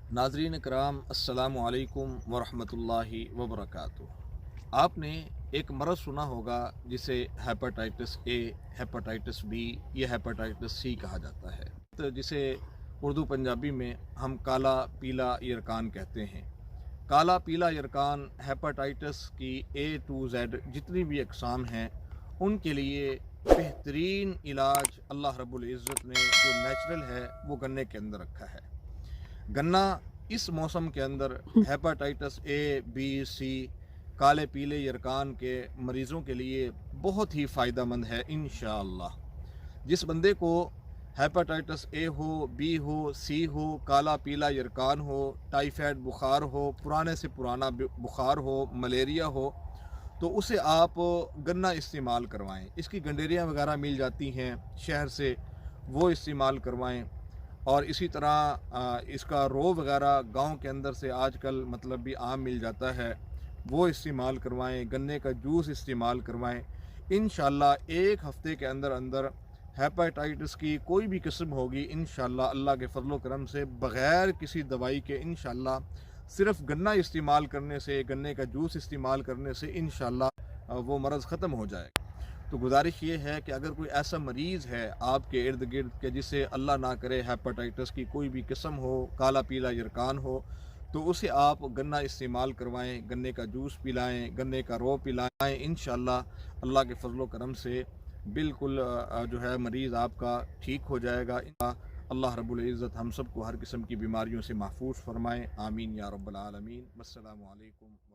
नाज़रीन कराम अस्सलामु अलैकुम वरहमतुल्लाहि वबरकातुह। आपने एक मरज़ सुना होगा जिसे हेपेटाइटिस ए, हेपेटाइटिस बी या हेपेटाइटिस सी कहा जाता है, तो जिसे उर्दू पंजाबी में हम काला पीला यरकान कहते हैं। काला पीला यरकान हेपेटाइटिस की ए टू जेड जितनी भी अक़साम हैं उनके लिए बेहतरीन इलाज अल्लाह रब्बुल इज़्ज़त ने जो नेचुरल है वो गन्ने के अंदर रखा है। गन्ना इस मौसम के अंदर हेपेटाइटिस ए, बी, सी, काले पीले यरकान के मरीज़ों के लिए बहुत ही फ़ायदेमंद है इंशाअल्लाह। जिस बंदे को हेपेटाइटिस ए हो, बी हो, सी हो, काला पीला यरकान हो, टाइफाइड बुखार हो, पुराने से पुराना बुखार हो, मलेरिया हो, तो उसे आप गन्ना इस्तेमाल करवाएं। इसकी गंडेरियाँ वगैरह मिल जाती हैं शहर से, वो इस्तेमाल करवाएं। और इसी तरह इसका रो वगैरह गांव के अंदर से आजकल मतलब भी आम मिल जाता है, वो इस्तेमाल करवाएं। गन्ने का जूस इस्तेमाल करवाएं। इंशाअल्लाह एक हफ़्ते के अंदर अंदर हेपेटाइटिस की कोई भी किस्म होगी इंशाअल्लाह अल्लाह के फजल करम से बग़ैर किसी दवाई के इंशाअल्लाह सिर्फ़ गन्ना इस्तेमाल करने से, गन्ने का जूस इस्तेमाल करने से इंशाअल्लाह वो मरज़ ख़त्म हो जाएगा। तो गुजारिश ये है कि अगर कोई ऐसा मरीज़ है आपके इर्द गिर्द के जिसे अल्लाह ना करे हेपेटाइटिस की कोई भी किस्म हो, काला पीला यरकान हो, तो उसे आप गन्ना इस्तेमाल करवाएं, गन्ने का जूस पिलाएं, गन्ने का रो पिलाएं। इंशाअल्लाह अल्लाह के फजल करम से बिल्कुल जो है मरीज़ आपका ठीक हो जाएगा। अल्लाह रब्बुल इज़्ज़त हम सब को हर किस्म की बीमारियों से महफूज फरमाएँ। आमीन या रब्बल आलमीन। अस्सलामु अलैकुम।